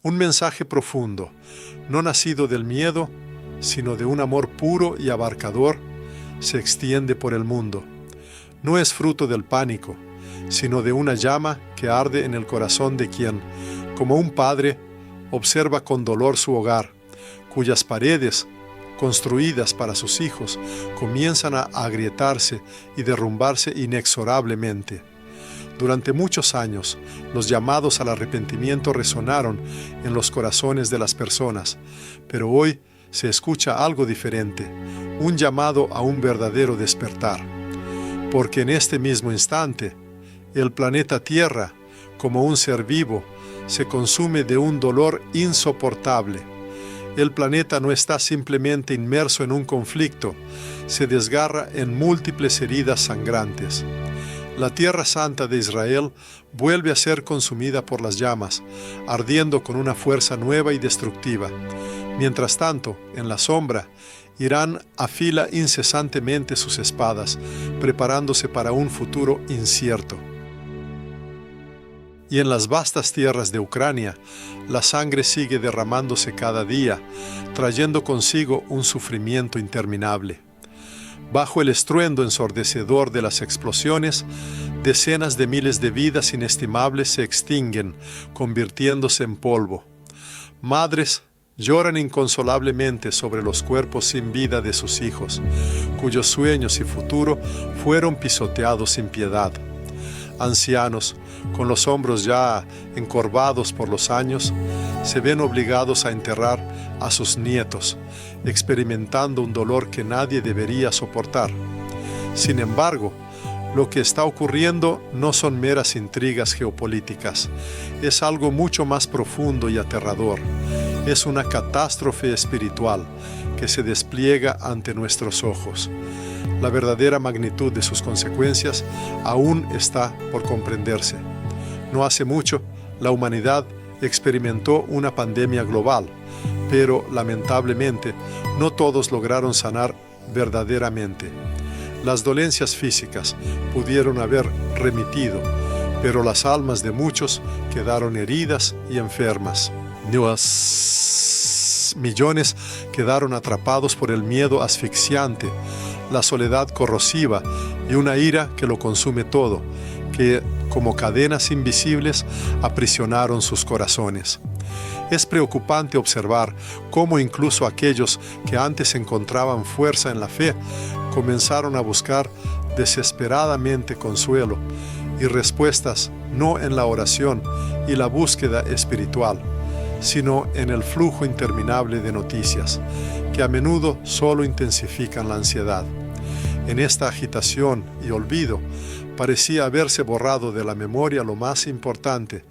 Un mensaje profundo, no nacido del miedo, sino de un amor puro y abarcador, se extiende por el mundo. No es fruto del pánico, sino de una llama que arde en el corazón de quien, como un padre, observa con dolor su hogar, cuyas paredes, construidas para sus hijos, comienzan a agrietarse y derrumbarse inexorablemente. Durante muchos años, los llamados al arrepentimiento resonaron en los corazones de las personas, pero hoy se escucha algo diferente, un llamado a un verdadero despertar. Porque en este mismo instante, el planeta Tierra, como un ser vivo, se consume de un dolor insoportable. El planeta no está simplemente inmerso en un conflicto, se desgarra en múltiples heridas sangrantes. La Tierra Santa de Israel vuelve a ser consumida por las llamas, ardiendo con una fuerza nueva y destructiva. Mientras tanto, en la sombra, Irán afila incesantemente sus espadas, preparándose para un futuro incierto. Y en las vastas tierras de Ucrania, la sangre sigue derramándose cada día, trayendo consigo un sufrimiento interminable. Bajo el estruendo ensordecedor de las explosiones, decenas de miles de vidas inestimables se extinguen, convirtiéndose en polvo. Madres lloran inconsolablemente sobre los cuerpos sin vida de sus hijos, cuyos sueños y futuro fueron pisoteados sin piedad. Ancianos, con los hombros ya encorvados por los años, se ven obligados a enterrar a sus nietos, experimentando un dolor que nadie debería soportar. Sin embargo, lo que está ocurriendo no son meras intrigas geopolíticas, es algo mucho más profundo y aterrador. Es una catástrofe espiritual que se despliega ante nuestros ojos. La verdadera magnitud de sus consecuencias aún está por comprenderse. No hace mucho, la humanidad experimentó una pandemia global, pero lamentablemente no todos lograron sanar verdaderamente. Las dolencias físicas pudieron haber remitido, pero las almas de muchos quedaron heridas y enfermas. Millones quedaron atrapados por el miedo asfixiante, la soledad corrosiva y una ira que lo consume todo, que, como cadenas invisibles, aprisionaron sus corazones. Es preocupante observar cómo incluso aquellos que antes encontraban fuerza en la fe comenzaron a buscar desesperadamente consuelo y respuestas no en la oración y la búsqueda espiritual, sino en el flujo interminable de noticias, que a menudo solo intensifican la ansiedad. En esta agitación y olvido, parecía haberse borrado de la memoria lo más importante: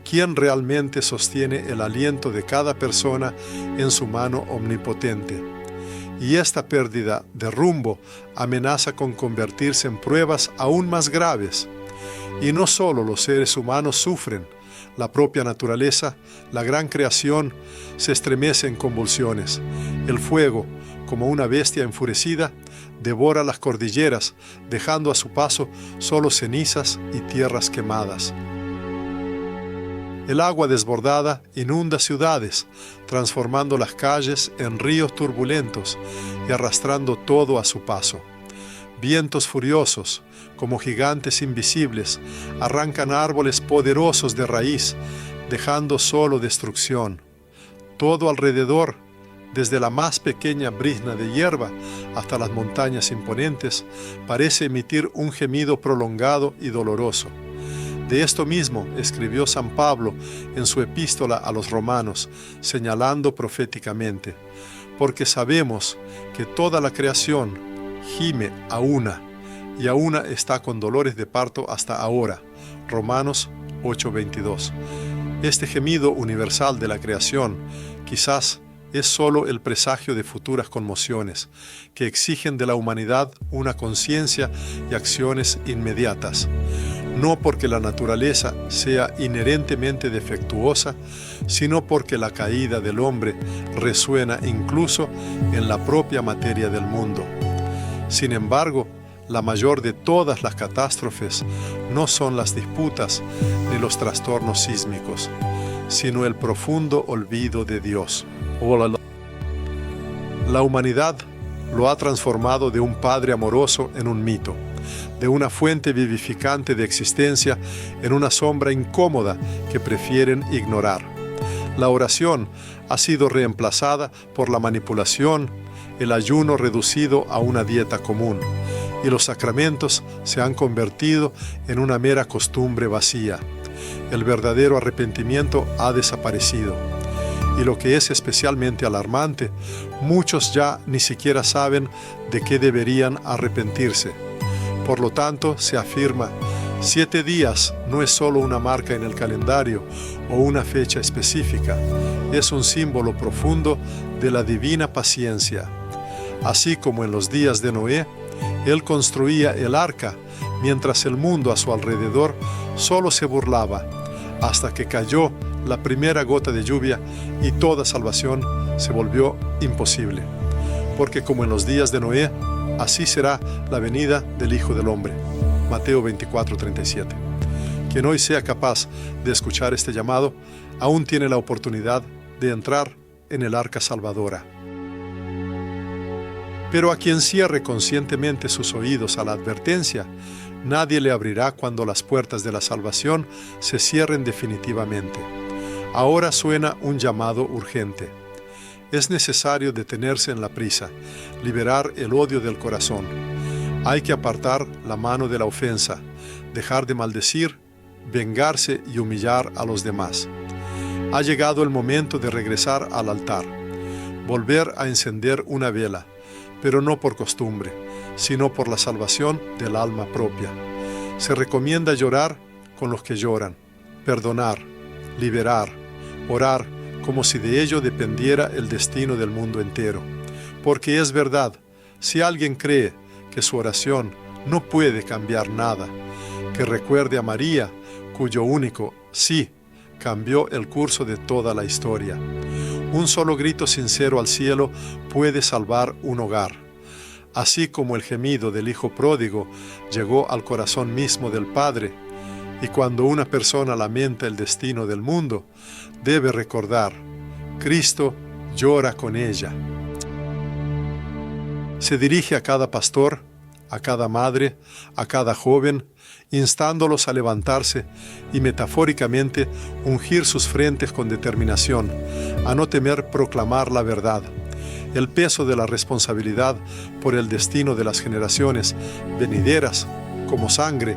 quién realmente sostiene el aliento de cada persona en su mano omnipotente. Y esta pérdida de rumbo amenaza con convertirse en pruebas aún más graves. Y no solo los seres humanos sufren, la propia naturaleza, la gran creación, se estremece en convulsiones. El fuego, como una bestia enfurecida, devora las cordilleras, dejando a su paso solo cenizas y tierras quemadas. El agua desbordada inunda ciudades, transformando las calles en ríos turbulentos y arrastrando todo a su paso. Vientos furiosos, como gigantes invisibles, arrancan árboles poderosos de raíz, dejando solo destrucción. Todo alrededor, desde la más pequeña brizna de hierba hasta las montañas imponentes, parece emitir un gemido prolongado y doloroso. De esto mismo escribió San Pablo en su epístola a los romanos, señalando proféticamente: porque sabemos que toda la creación gime a una, y a una está con dolores de parto hasta ahora. Romanos 8:22. Este gemido universal de la creación quizás es solo el presagio de futuras conmociones que exigen de la humanidad una conciencia y acciones inmediatas. No porque la naturaleza sea inherentemente defectuosa, sino porque la caída del hombre resuena incluso en la propia materia del mundo. Sin embargo, la mayor de todas las catástrofes no son las disputas ni los trastornos sísmicos, sino el profundo olvido de Dios. La humanidad lo ha transformado de un padre amoroso en un mito, de una fuente vivificante de existencia en una sombra incómoda que prefieren ignorar. La oración ha sido reemplazada por la manipulación, el ayuno reducido a una dieta común, y los sacramentos se han convertido en una mera costumbre vacía. El verdadero arrepentimiento ha desaparecido. Y lo que es especialmente alarmante, muchos ya ni siquiera saben de qué deberían arrepentirse. Por lo tanto, se afirma, 7 días no es solo una marca en el calendario o una fecha específica, es un símbolo profundo de la divina paciencia. Así como en los días de Noé, él construía el arca, mientras el mundo a su alrededor solo se burlaba, hasta que cayó la primera gota de lluvia y toda salvación se volvió imposible. Porque como en los días de Noé, así será la venida del Hijo del Hombre. Mateo 24:37. Quien hoy sea capaz de escuchar este llamado, aún tiene la oportunidad de entrar en el arca salvadora. Pero a quien cierre conscientemente sus oídos a la advertencia, nadie le abrirá cuando las puertas de la salvación se cierren definitivamente. Ahora suena un llamado urgente. Es necesario detenerse en la prisa, liberar el odio del corazón. Hay que apartar la mano de la ofensa, dejar de maldecir, vengarse y humillar a los demás. Ha llegado el momento de regresar al altar, volver a encender una vela, pero no por costumbre, sino por la salvación del alma propia. Se recomienda llorar con los que lloran, perdonar, liberar, orar como si de ello dependiera el destino del mundo entero. Porque es verdad, si alguien cree que su oración no puede cambiar nada, que recuerde a María, cuyo único sí cambió el curso de toda la historia. Un solo grito sincero al cielo puede salvar un hogar. Así como el gemido del hijo pródigo llegó al corazón mismo del Padre, y cuando una persona lamenta el destino del mundo, debe recordar, Cristo llora con ella. Se dirige a cada pastor, a cada madre, a cada joven, instándolos a levantarse y metafóricamente ungir sus frentes con determinación, a no temer proclamar la verdad. El peso de la responsabilidad por el destino de las generaciones venideras, como sangre,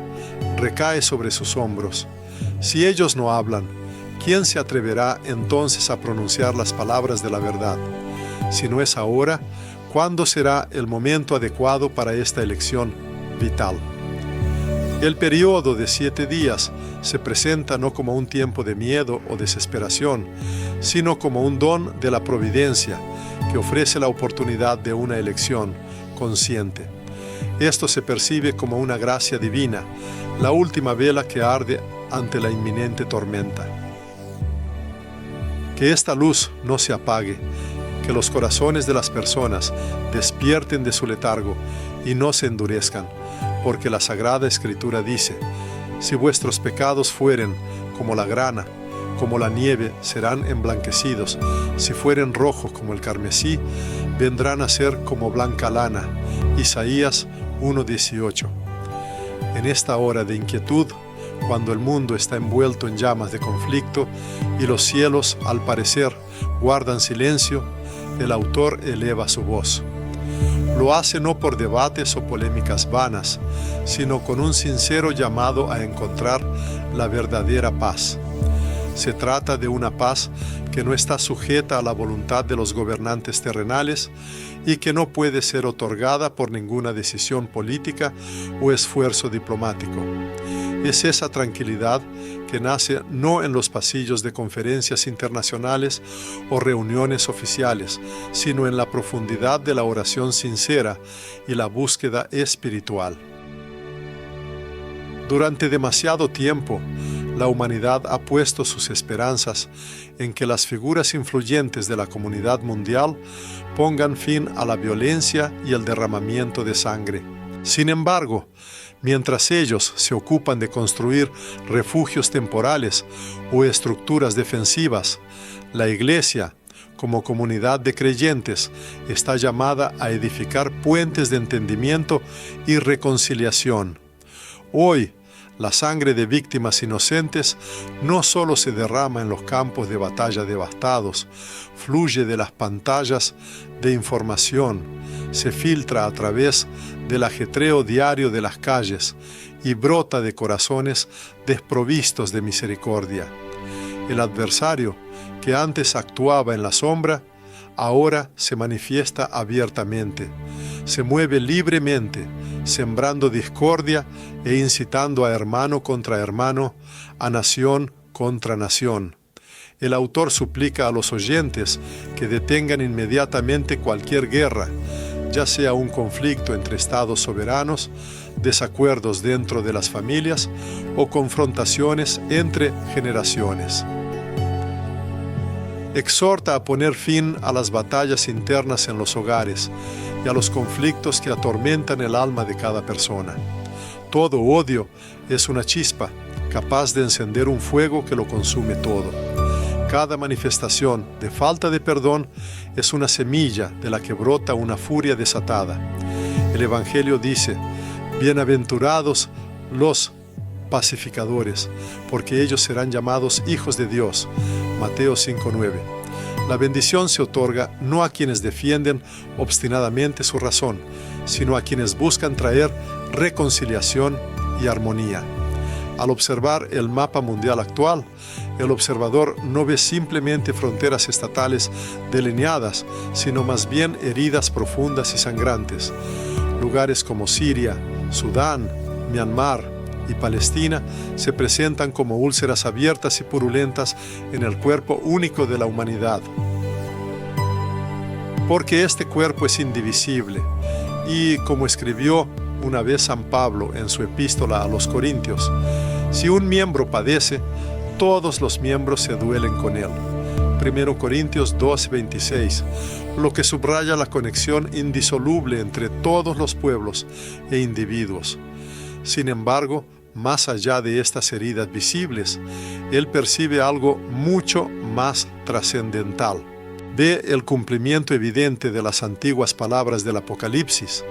recae sobre sus hombros. Si ellos no hablan, ¿quién se atreverá entonces a pronunciar las palabras de la verdad? Si no es ahora, ¿cuándo será el momento adecuado para esta elección vital? El periodo de 7 días se presenta no como un tiempo de miedo o desesperación, sino como un don de la providencia que ofrece la oportunidad de una elección consciente. Esto se percibe como una gracia divina, la última vela que arde ante la inminente tormenta. Que esta luz no se apague, que los corazones de las personas despierten de su letargo y no se endurezcan, porque la Sagrada Escritura dice, si vuestros pecados fueren como la grana, como la nieve serán emblanquecidos, si fueren rojos como el carmesí, vendrán a ser como blanca lana. Isaías 1:18. En esta hora de inquietud, cuando el mundo está envuelto en llamas de conflicto y los cielos, al parecer, guardan silencio, el autor eleva su voz. Lo hace no por debates o polémicas vanas, sino con un sincero llamado a encontrar la verdadera paz. Se trata de una paz que no está sujeta a la voluntad de los gobernantes terrenales y que no puede ser otorgada por ninguna decisión política o esfuerzo diplomático. Es esa tranquilidad que nace no en los pasillos de conferencias internacionales o reuniones oficiales, sino en la profundidad de la oración sincera y la búsqueda espiritual. Durante demasiado tiempo, la humanidad ha puesto sus esperanzas en que las figuras influyentes de la comunidad mundial pongan fin a la violencia y el derramamiento de sangre. Sin embargo, Mientras ellos se ocupan de construir refugios temporales o estructuras defensivas, la Iglesia, como comunidad de creyentes, está llamada a edificar puentes de entendimiento y reconciliación. Hoy, la sangre de víctimas inocentes no solo se derrama en los campos de batalla devastados, fluye de las pantallas de información, se filtra a través del ajetreo diario de las calles y brota de corazones desprovistos de misericordia. El adversario, que antes actuaba en la sombra, ahora se manifiesta abiertamente, se mueve libremente, sembrando discordia e incitando a hermano contra hermano, a nación contra nación. El autor suplica a los oyentes que detengan inmediatamente cualquier guerra, ya sea un conflicto entre estados soberanos, desacuerdos dentro de las familias o confrontaciones entre generaciones. Exhorta a poner fin a las batallas internas en los hogares y a los conflictos que atormentan el alma de cada persona. Todo odio es una chispa capaz de encender un fuego que lo consume todo. Cada manifestación de falta de perdón es una semilla de la que brota una furia desatada. El Evangelio dice: bienaventurados los pacificadores, porque ellos serán llamados hijos de Dios. Mateo 5:9. La bendición se otorga no a quienes defienden obstinadamente su razón, sino a quienes buscan traer reconciliación y armonía. Al observar el mapa mundial actual, el observador no ve simplemente fronteras estatales delineadas, sino más bien heridas profundas y sangrantes. Lugares como Siria, Sudán, Myanmar y Palestina se presentan como úlceras abiertas y purulentas en el cuerpo único de la humanidad. Porque este cuerpo es indivisible y, como escribió una vez San Pablo en su epístola a los Corintios, si un miembro padece, todos los miembros se duelen con él. 1 Corintios 2:26, lo que subraya la conexión indisoluble entre todos los pueblos e individuos. Sin embargo, más allá de estas heridas visibles, él percibe algo mucho más trascendental. Ve el cumplimiento evidente de las antiguas palabras del Apocalipsis.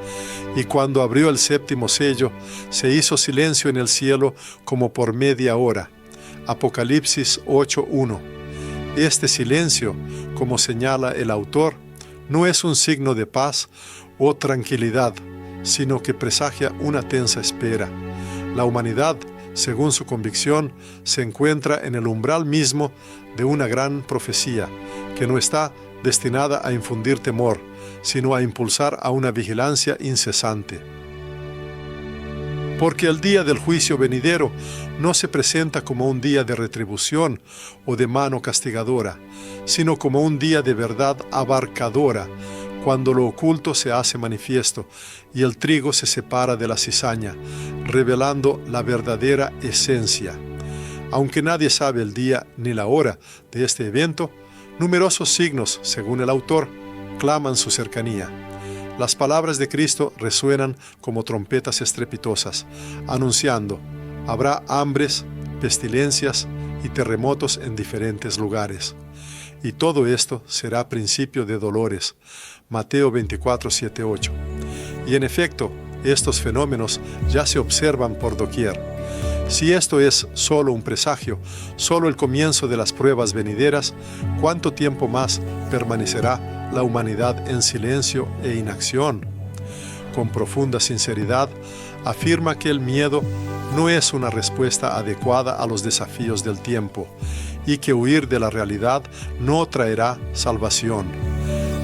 Y cuando abrió el séptimo sello, se hizo silencio en el cielo como por media hora. Apocalipsis 8:1. Este silencio, como señala el autor, no es un signo de paz o tranquilidad, sino que presagia una tensa espera. La humanidad, según su convicción, se encuentra en el umbral mismo de una gran profecía, que no está destinada a infundir temor, sino a impulsar a una vigilancia incesante. Porque el día del juicio venidero no se presenta como un día de retribución o de mano castigadora, sino como un día de verdad abarcadora, cuando lo oculto se hace manifiesto y el trigo se separa de la cizaña, revelando la verdadera esencia. Aunque nadie sabe el día ni la hora de este evento, numerosos signos, según el autor, claman su cercanía. Las palabras de Cristo resuenan como trompetas estrepitosas, anunciando: habrá hambres, pestilencias y terremotos en diferentes lugares. Y todo esto será principio de dolores. Mateo 24:7-8. Y en efecto, estos fenómenos ya se observan por doquier. Si esto es solo un presagio, solo el comienzo de las pruebas venideras, ¿cuánto tiempo más permanecerá la humanidad en silencio e inacción? Con profunda sinceridad, afirma que el miedo no es una respuesta adecuada a los desafíos del tiempo y que huir de la realidad no traerá salvación.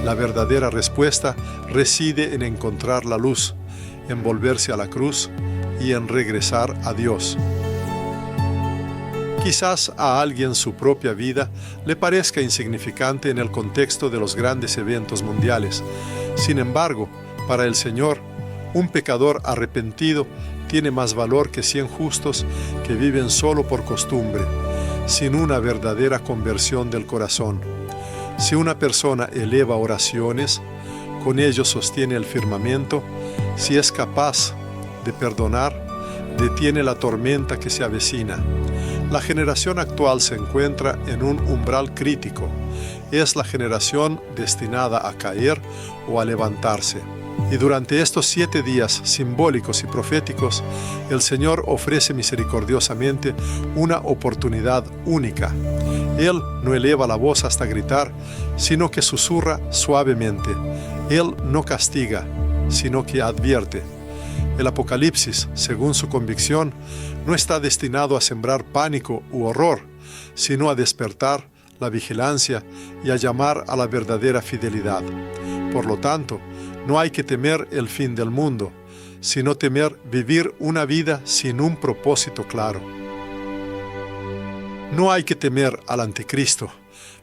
La verdadera respuesta reside en encontrar la luz, en volverse a la cruz y en regresar a Dios. Quizás a alguien su propia vida le parezca insignificante en el contexto de los grandes eventos mundiales. Sin embargo, para el Señor, un pecador arrepentido tiene más valor que 100 justos que viven solo por costumbre, sin una verdadera conversión del corazón. Si una persona eleva oraciones, con ello sostiene el firmamento, si es capaz de perdonar, detiene la tormenta que se avecina. La generación actual se encuentra en un umbral crítico. Es la generación destinada a caer o a levantarse. Y durante estos 7 días simbólicos y proféticos, el Señor ofrece misericordiosamente una oportunidad única. Él no eleva la voz hasta gritar, sino que susurra suavemente. Él no castiga, sino que advierte. El Apocalipsis, según su convicción, no está destinado a sembrar pánico u horror, sino a despertar la vigilancia y a llamar a la verdadera fidelidad. Por lo tanto, no hay que temer el fin del mundo, sino temer vivir una vida sin un propósito claro. No hay que temer al anticristo,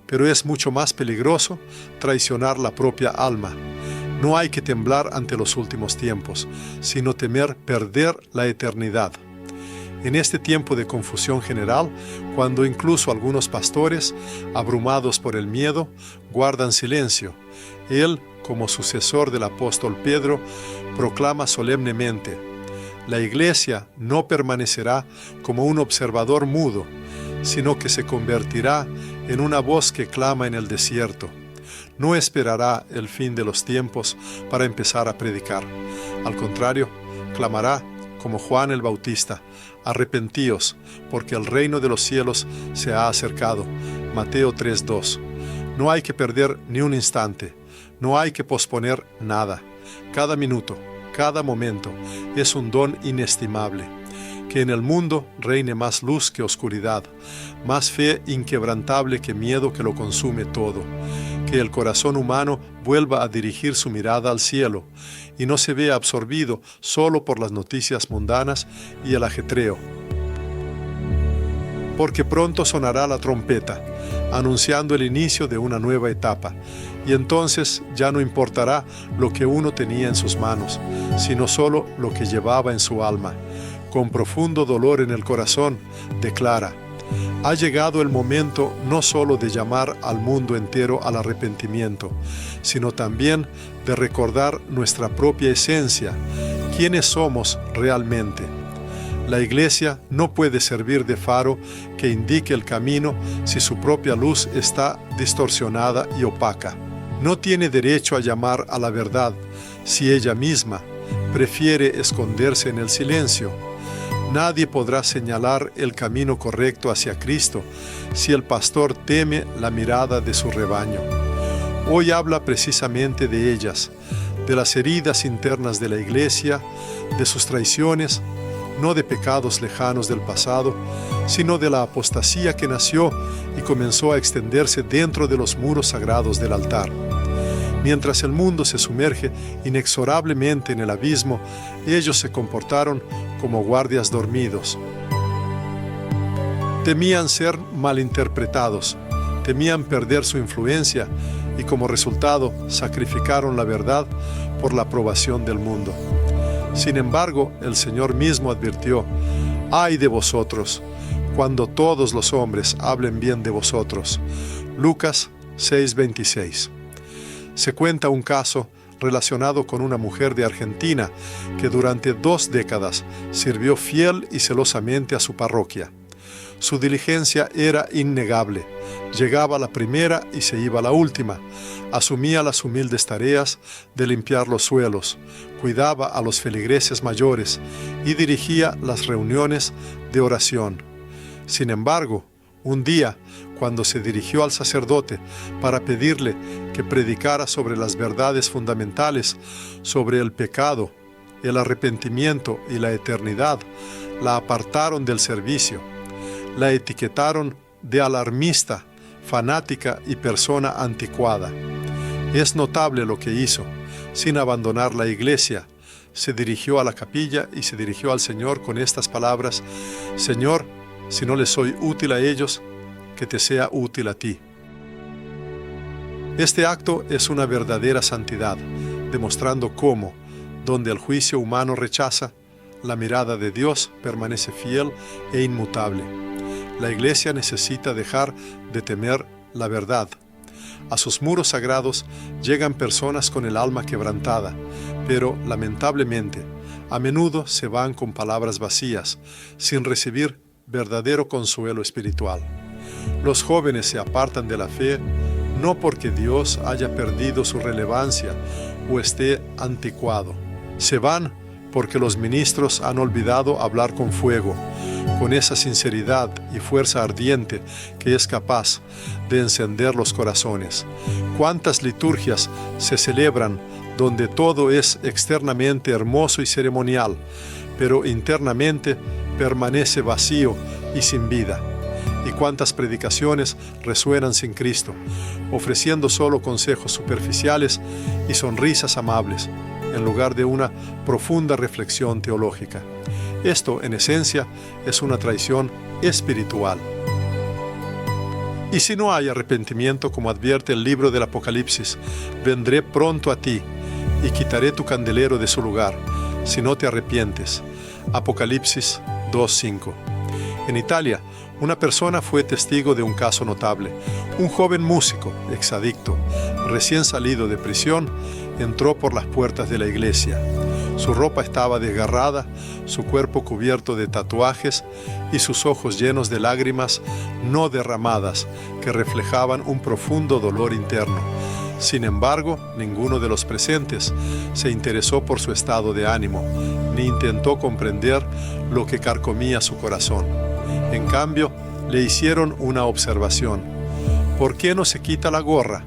pero es mucho más peligroso traicionar la propia alma. No hay que temblar ante los últimos tiempos, sino temer perder la eternidad. En este tiempo de confusión general, cuando incluso algunos pastores, abrumados por el miedo, guardan silencio, él, como sucesor del apóstol Pedro, proclama solemnemente: la iglesia no permanecerá como un observador mudo, sino que se convertirá en una voz que clama en el desierto. No esperará el fin de los tiempos para empezar a predicar. Al contrario, clamará como Juan el Bautista: arrepentíos, porque el reino de los cielos se ha acercado. Mateo 3:2. No hay que perder ni un instante, no hay que posponer nada. Cada minuto, cada momento es un don inestimable. Que en el mundo reine más luz que oscuridad, más fe inquebrantable que miedo que lo consume todo. Que el corazón humano vuelva a dirigir su mirada al cielo y no se vea absorbido solo por las noticias mundanas y el ajetreo. Porque pronto sonará la trompeta, anunciando el inicio de una nueva etapa, y entonces ya no importará lo que uno tenía en sus manos, sino solo lo que llevaba en su alma. Con profundo dolor en el corazón, declara: ha llegado el momento no solo de llamar al mundo entero al arrepentimiento, sino también de recordar nuestra propia esencia, quiénes somos realmente. La iglesia no puede servir de faro que indique el camino si su propia luz está distorsionada y opaca. No tiene derecho a llamar a la verdad si ella misma prefiere esconderse en el silencio. Nadie podrá señalar el camino correcto hacia Cristo si el pastor teme la mirada de su rebaño. Hoy habla precisamente de ellas, de las heridas internas de la iglesia, de sus traiciones, no de pecados lejanos del pasado, sino de la apostasía que nació y comenzó a extenderse dentro de los muros sagrados del altar. Mientras el mundo se sumerge inexorablemente en el abismo, ellos se comportaron como guardias dormidos. Temían ser malinterpretados, temían perder su influencia y como resultado sacrificaron la verdad por la aprobación del mundo. Sin embargo, el Señor mismo advirtió: ¡ay de vosotros, cuando todos los hombres hablen bien de vosotros! Lucas 6:26. Se cuenta un caso relacionado con una mujer de Argentina que durante 2 décadas sirvió fiel y celosamente a su parroquia. Su diligencia era innegable. Llegaba a la primera y se iba a la última. Asumía las humildes tareas de limpiar los suelos, cuidaba a los feligreses mayores y dirigía las reuniones de oración. Sin embargo, un día, cuando se dirigió al sacerdote para pedirle que predicara sobre las verdades fundamentales, sobre el pecado, el arrepentimiento y la eternidad, la apartaron del servicio. La etiquetaron de alarmista, fanática y persona anticuada. Es notable lo que hizo. Sin abandonar la iglesia, se dirigió a la capilla y se dirigió al Señor con estas palabras: Señor, si no les soy útil a ellos, que te sea útil a ti. Este acto es una verdadera santidad, demostrando cómo, donde el juicio humano rechaza, la mirada de Dios permanece fiel e inmutable. La iglesia necesita dejar de temer la verdad. A sus muros sagrados llegan personas con el alma quebrantada, pero lamentablemente A menudo se van con palabras vacías, sin recibir verdadero consuelo espiritual. Los jóvenes se apartan de la fe no porque Dios haya perdido su relevancia o esté anticuado. Se van porque los ministros han olvidado hablar con fuego, con esa sinceridad y fuerza ardiente que es capaz de encender los corazones. ¿Cuántas liturgias se celebran donde todo es externamente hermoso y ceremonial, pero internamente permanece vacío y sin vida? ¿Y cuántas predicaciones resuenan sin Cristo, ofreciendo solo consejos superficiales y sonrisas amables, en lugar de una profunda reflexión teológica? Esto, en esencia, es una traición espiritual. Y si no hay arrepentimiento, como advierte el libro del Apocalipsis, vendré pronto a ti y quitaré tu candelero de su lugar, si no te arrepientes. Apocalipsis 2:5. En Italia, una persona fue testigo de un caso notable. Un joven músico, exadicto, recién salido de prisión, entró por las puertas de la iglesia. Su ropa estaba desgarrada, su cuerpo cubierto de tatuajes y sus ojos llenos de lágrimas no derramadas que reflejaban un profundo dolor interno. Sin embargo, ninguno de los presentes se interesó por su estado de ánimo, ni intentó comprender lo que carcomía su corazón. En cambio, le hicieron una observación. ¿Por qué no se quita la gorra?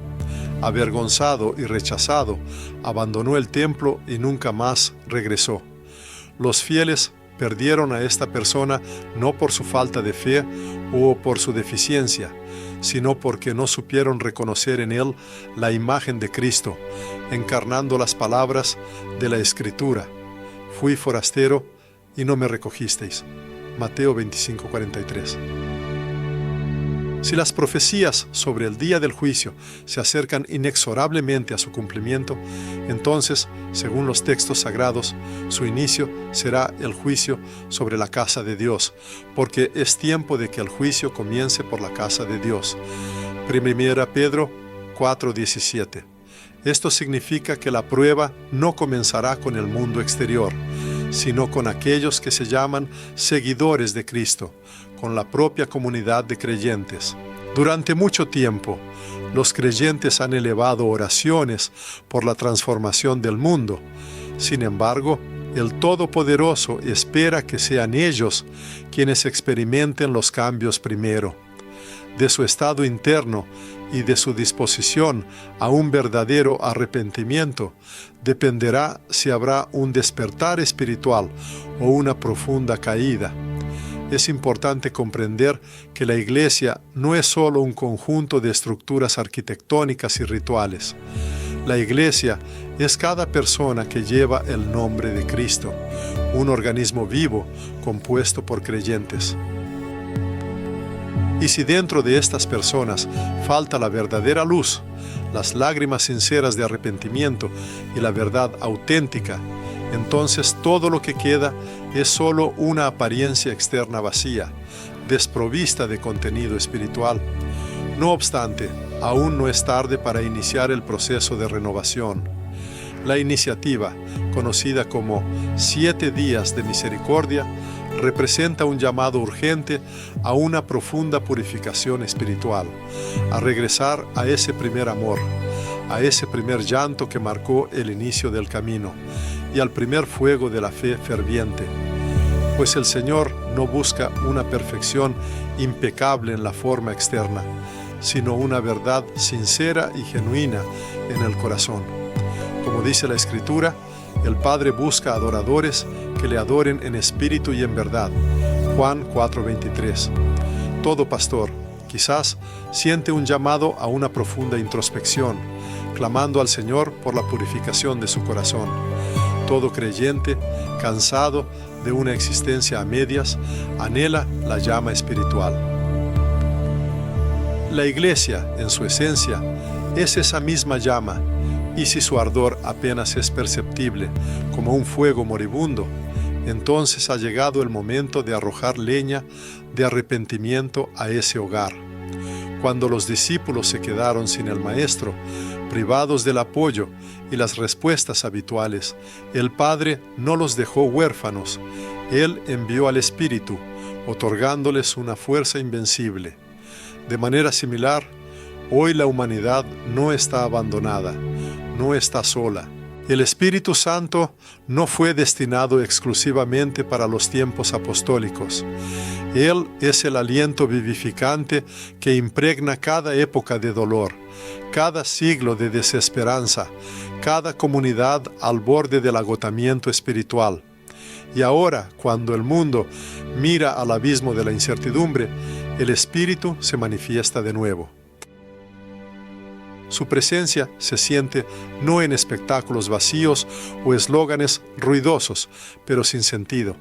Avergonzado y rechazado, abandonó el templo y nunca más regresó. Los fieles perdieron a esta persona no por su falta de fe o por su deficiencia, sino porque no supieron reconocer en él la imagen de Cristo, encarnando las palabras de la Escritura. Fui forastero y no me recogisteis. Mateo 25:43. Si las profecías sobre el día del juicio se acercan inexorablemente a su cumplimiento, entonces, según los textos sagrados, su inicio será el juicio sobre la casa de Dios, porque es tiempo de que el juicio comience por la casa de Dios. 1 Pedro 4:17. Esto significa que la prueba no comenzará con el mundo exterior, sino con aquellos que se llaman seguidores de Cristo, con la propia comunidad de creyentes. Durante mucho tiempo, los creyentes han elevado oraciones por la transformación del mundo. Sin embargo, el Todopoderoso espera que sean ellos quienes experimenten los cambios primero. De su estado interno y de su disposición a un verdadero arrepentimiento dependerá si habrá un despertar espiritual o una profunda caída. Es importante comprender que la iglesia no es solo un conjunto de estructuras arquitectónicas y rituales. La iglesia es cada persona que lleva el nombre de Cristo, un organismo vivo compuesto por creyentes. Y si dentro de estas personas falta la verdadera luz, las lágrimas sinceras de arrepentimiento y la verdad auténtica, entonces todo lo que queda es solo una apariencia externa vacía, desprovista de contenido espiritual. No obstante, aún no es tarde para iniciar el proceso de renovación. La iniciativa, conocida como 7 días de misericordia, representa un llamado urgente a una profunda purificación espiritual, a regresar a ese primer amor, a ese primer llanto que marcó el inicio del camino y al primer fuego de la fe ferviente. Pues el Señor no busca una perfección impecable en la forma externa, sino una verdad sincera y genuina en el corazón. Como dice la Escritura, el Padre busca adoradores que le adoren en espíritu y en verdad. Juan 4:23. Todo pastor, quizás, siente un llamado a una profunda introspección, clamando al Señor por la purificación de su corazón. Todo creyente, cansado de una existencia a medias, anhela la llama espiritual. La iglesia, en su esencia, es esa misma llama, y si su ardor apenas es perceptible como un fuego moribundo, entonces ha llegado el momento de arrojar leña de arrepentimiento a ese hogar. Cuando los discípulos se quedaron sin el Maestro, privados del apoyo y las respuestas habituales, el Padre no los dejó huérfanos. Él envió al Espíritu, otorgándoles una fuerza invencible. De manera similar, hoy la humanidad no está abandonada, no está sola. El Espíritu Santo no fue destinado exclusivamente para los tiempos apostólicos. Él es el aliento vivificante que impregna cada época de dolor, cada siglo de desesperanza, cada comunidad al borde del agotamiento espiritual. Y ahora, cuando el mundo mira al abismo de la incertidumbre, el Espíritu se manifiesta de nuevo. Su presencia se siente no en espectáculos vacíos o eslóganes ruidosos, pero sin sentido,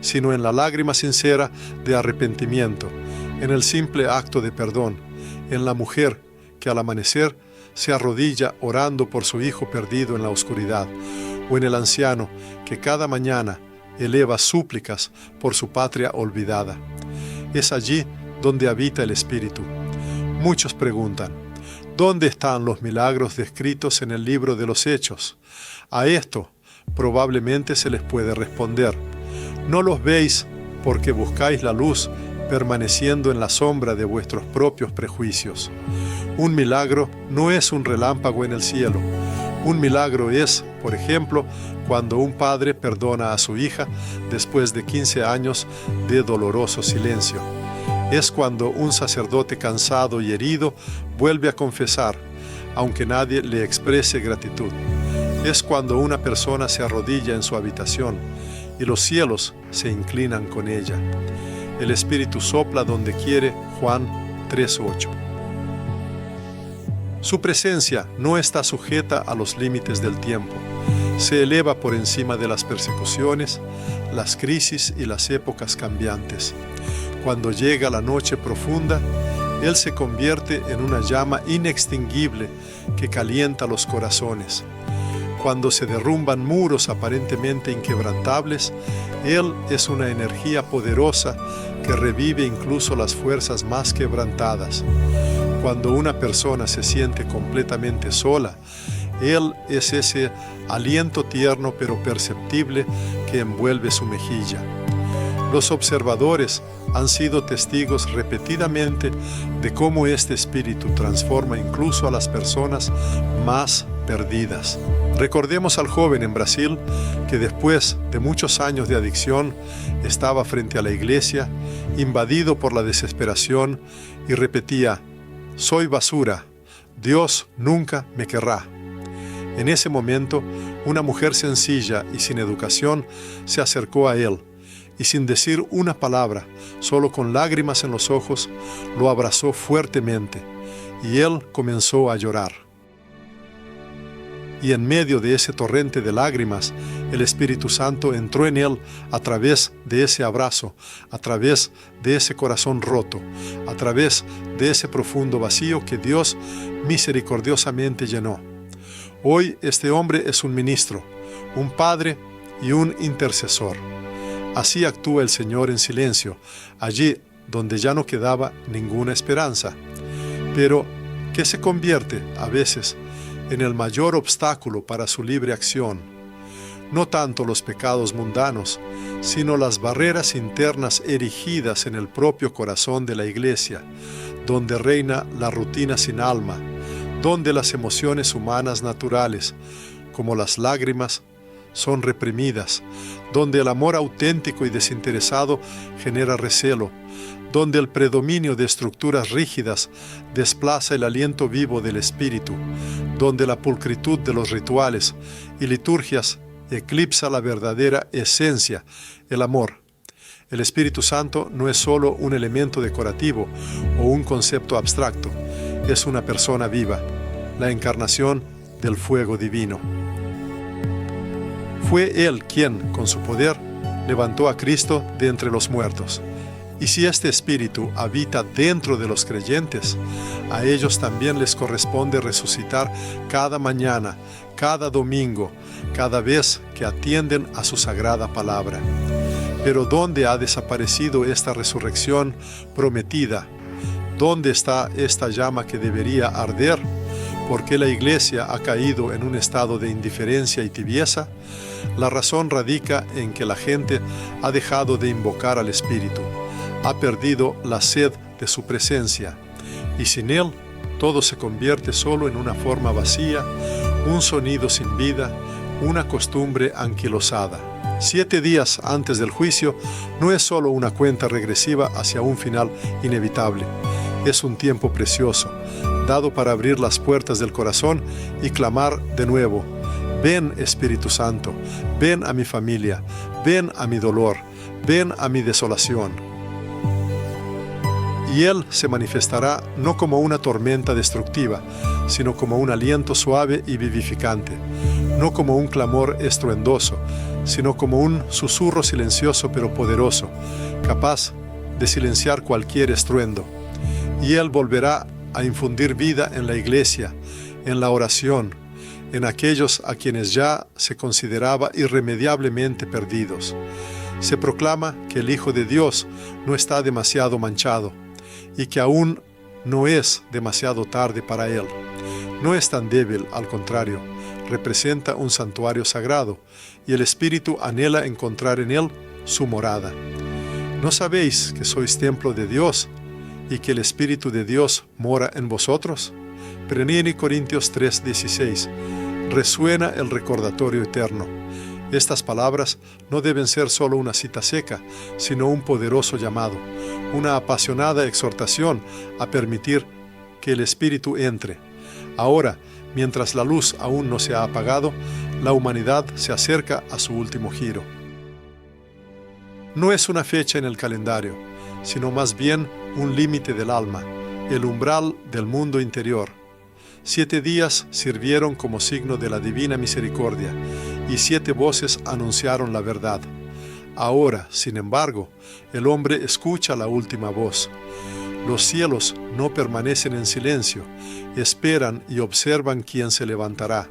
sino en la lágrima sincera de arrepentimiento, en el simple acto de perdón, en la mujer que al amanecer se arrodilla orando por su hijo perdido en la oscuridad, o en el anciano que cada mañana eleva súplicas por su patria olvidada. Es allí donde habita el Espíritu. Muchos preguntan, ¿dónde están los milagros descritos en el libro de los Hechos? A esto probablemente se les puede responder, no los veis porque buscáis la luz permaneciendo en la sombra de vuestros propios prejuicios. Un milagro no es un relámpago en el cielo. Un milagro es, por ejemplo, cuando un padre perdona a su hija después de 15 años de doloroso silencio. Es cuando un sacerdote cansado y herido vuelve a confesar, aunque nadie le exprese gratitud. Es cuando una persona se arrodilla en su habitación y los cielos se inclinan con ella. El Espíritu sopla donde quiere, Juan 3:8. Su presencia no está sujeta a los límites del tiempo. Se eleva por encima de las persecuciones, las crisis y las épocas cambiantes. Cuando llega la noche profunda, Él se convierte en una llama inextinguible que calienta los corazones. Cuando se derrumban muros aparentemente inquebrantables, Él es una energía poderosa que revive incluso las fuerzas más quebrantadas. Cuando una persona se siente completamente sola, Él es ese aliento tierno pero perceptible que envuelve su mejilla. Los observadores han sido testigos repetidamente de cómo este espíritu transforma incluso a las personas más perdidas. Recordemos al joven en Brasil que después de muchos años de adicción estaba frente a la iglesia, invadido por la desesperación, y repetía: «Soy basura, Dios nunca me querrá». En ese momento, una mujer sencilla y sin educación se acercó a él, y sin decir una palabra, solo con lágrimas en los ojos, lo abrazó fuertemente, y él comenzó a llorar. Y en medio de ese torrente de lágrimas, el Espíritu Santo entró en él a través de ese abrazo, a través de ese corazón roto, a través de ese profundo vacío que Dios misericordiosamente llenó. Hoy este hombre es un ministro, un padre y un intercesor. Así actúa el Señor en silencio, allí donde ya no quedaba ninguna esperanza. Pero, ¿qué se convierte a veces en el mayor obstáculo para su libre acción? No tanto los pecados mundanos, sino las barreras internas erigidas en el propio corazón de la iglesia, donde reina la rutina sin alma, donde las emociones humanas naturales, como las lágrimas, son reprimidas, donde el amor auténtico y desinteresado genera recelo, donde el predominio de estructuras rígidas desplaza el aliento vivo del espíritu, donde la pulcritud de los rituales y liturgias eclipsa la verdadera esencia, el amor. El Espíritu Santo no es solo un elemento decorativo o un concepto abstracto, es una persona viva, la encarnación del fuego divino. Fue Él quien, con su poder, levantó a Cristo de entre los muertos. Y si este Espíritu habita dentro de los creyentes, a ellos también les corresponde resucitar cada mañana, cada domingo, cada vez que atienden a su sagrada palabra. Pero ¿dónde ha desaparecido esta resurrección prometida? ¿Dónde está esta llama que debería arder? ¿Por qué la Iglesia ha caído en un estado de indiferencia y tibieza? La razón radica en que la gente ha dejado de invocar al Espíritu, ha perdido la sed de su presencia, y sin Él todo se convierte solo en una forma vacía, un sonido sin vida, una costumbre anquilosada. 7 días antes del juicio no es solo una cuenta regresiva hacia un final inevitable, es un tiempo precioso, dado para abrir las puertas del corazón y clamar de nuevo: ven, Espíritu Santo, ven a mi familia, ven a mi dolor, ven a mi desolación. Y Él se manifestará no como una tormenta destructiva, sino como un aliento suave y vivificante, no como un clamor estruendoso, sino como un susurro silencioso pero poderoso, capaz de silenciar cualquier estruendo. Y Él volverá a infundir vida en la Iglesia, en la oración, en aquellos a quienes ya se consideraba irremediablemente perdidos. Se proclama que el Hijo de Dios no está demasiado manchado y que aún no es demasiado tarde para Él. No es tan débil, al contrario, representa un santuario sagrado y el Espíritu anhela encontrar en Él su morada. ¿No sabéis que sois templo de Dios y que el Espíritu de Dios mora en vosotros? 1 Corintios 3:16. Resuena el recordatorio eterno. Estas palabras no deben ser solo una cita seca, sino un poderoso llamado, una apasionada exhortación a permitir que el Espíritu entre. Ahora, mientras la luz aún no se ha apagado, la humanidad se acerca a su último giro. No es una fecha en el calendario, sino más bien un límite del alma, el umbral del mundo interior. 7 días sirvieron como signo de la divina misericordia, y 7 voces anunciaron la verdad. Ahora, sin embargo, el hombre escucha la última voz. Los cielos no permanecen en silencio, esperan y observan quién se levantará,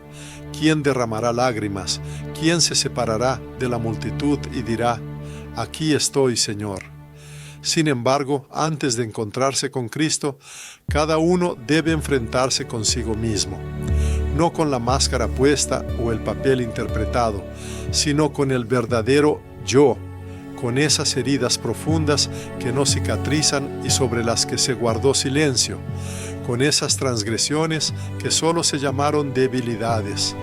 quién derramará lágrimas, quién se separará de la multitud y dirá: aquí estoy, Señor. Sin embargo, antes de encontrarse con Cristo, cada uno debe enfrentarse consigo mismo, no con la máscara puesta o el papel interpretado, sino con el verdadero yo, con esas heridas profundas que no cicatrizan y sobre las que se guardó silencio, con esas transgresiones que solo se llamaron debilidades,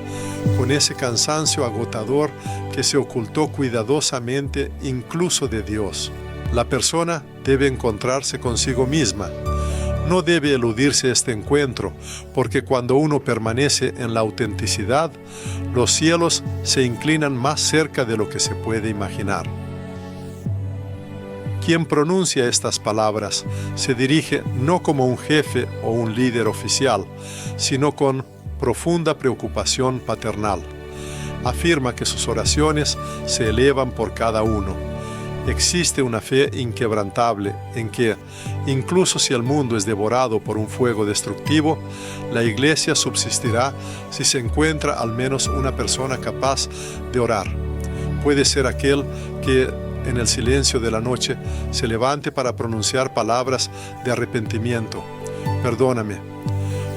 con ese cansancio agotador que se ocultó cuidadosamente incluso de Dios. La persona debe encontrarse consigo misma. No debe eludirse este encuentro, porque cuando uno permanece en la autenticidad, los cielos se inclinan más cerca de lo que se puede imaginar. Quien pronuncia estas palabras se dirige no como un jefe o un líder oficial, sino con profunda preocupación paternal. Afirma que sus oraciones se elevan por cada uno. Existe una fe inquebrantable en que, incluso si el mundo es devorado por un fuego destructivo, la Iglesia subsistirá si se encuentra al menos una persona capaz de orar. Puede ser aquel que, en el silencio de la noche, se levante para pronunciar palabras de arrepentimiento: perdóname.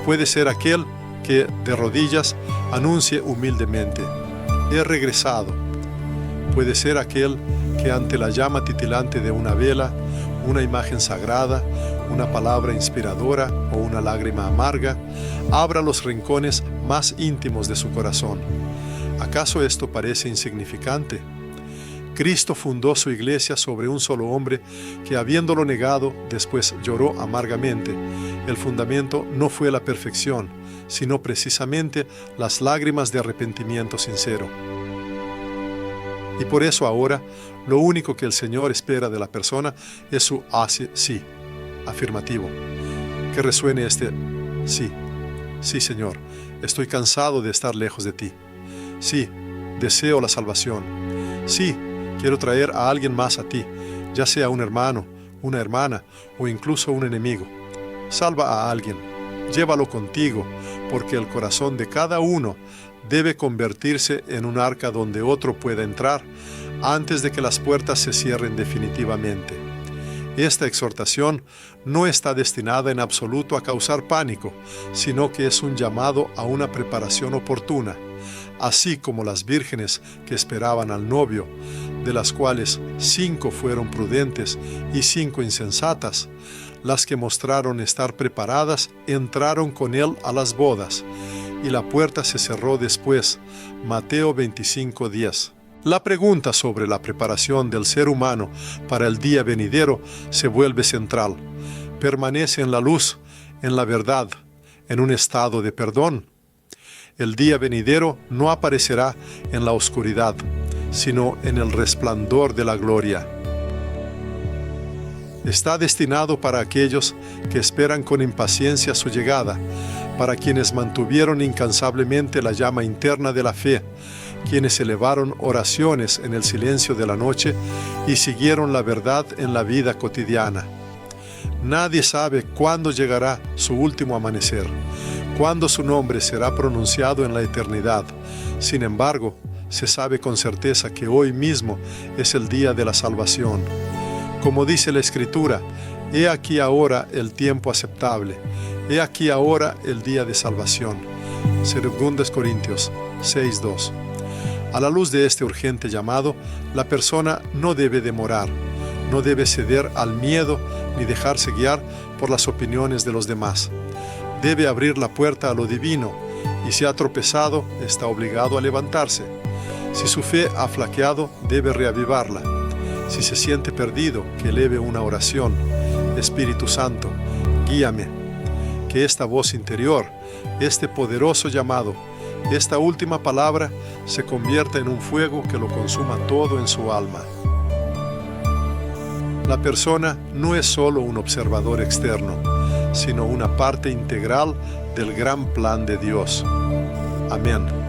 Puede ser aquel que, de rodillas, anuncie humildemente: he regresado. Puede ser aquel que, ante la llama titilante de una vela, una imagen sagrada, una palabra inspiradora o una lágrima amarga, abra los rincones más íntimos de su corazón. ¿Acaso esto parece insignificante? Cristo fundó su iglesia sobre un solo hombre que, habiéndolo negado, después lloró amargamente. El fundamento no fue la perfección, sino precisamente las lágrimas de arrepentimiento sincero. Y por eso ahora, lo único que el Señor espera de la persona es su sí, afirmativo. Que resuene este sí. Sí, Señor, estoy cansado de estar lejos de ti. Sí, deseo la salvación. Sí, quiero traer a alguien más a ti, ya sea un hermano, una hermana o incluso un enemigo. Salva a alguien, llévalo contigo, porque el corazón de cada uno debe convertirse en un arca donde otro pueda entrar antes de que las puertas se cierren definitivamente. Esta exhortación no está destinada en absoluto a causar pánico, sino que es un llamado a una preparación oportuna, así como las vírgenes que esperaban al novio, de las cuales 5 fueron prudentes y 5 insensatas. Las que mostraron estar preparadas entraron con él a las bodas, y la puerta se cerró después. Mateo 25:10. La pregunta sobre la preparación del ser humano para el día venidero se vuelve central. ¿Permanece en la luz, en la verdad, en un estado de perdón? El día venidero no aparecerá en la oscuridad, sino en el resplandor de la gloria. Está destinado para aquellos que esperan con impaciencia su llegada, para quienes mantuvieron incansablemente la llama interna de la fe, quienes elevaron oraciones en el silencio de la noche y siguieron la verdad en la vida cotidiana. Nadie sabe cuándo llegará su último amanecer, cuándo su nombre será pronunciado en la eternidad. Sin embargo, se sabe con certeza que hoy mismo es el día de la salvación. Como dice la Escritura, he aquí ahora el tiempo aceptable, he aquí ahora el día de salvación. 2 Corintios 6:2. A la luz de este urgente llamado, la persona no debe demorar, no debe ceder al miedo ni dejarse guiar por las opiniones de los demás. Debe abrir la puerta a lo divino, y si ha tropezado, está obligado a levantarse. Si su fe ha flaqueado, debe reavivarla. Si se siente perdido, que eleve una oración. Espíritu Santo, guíame. Que esta voz interior, este poderoso llamado, esta última palabra se convierta en un fuego que lo consuma todo en su alma. La persona no es solo un observador externo, sino una parte integral del gran plan de Dios. Amén.